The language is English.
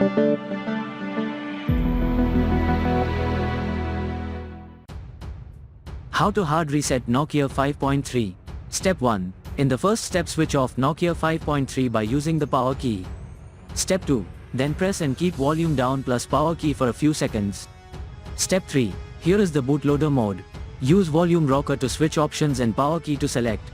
How to hard reset Nokia 5.3. Step 1. In the first step, switch off Nokia 5.3 by using the power key. Step 2. Then press and keep volume down plus power key for a few seconds. Step 3. Here is the bootloader mode. Use volume rocker to switch options and power key to select.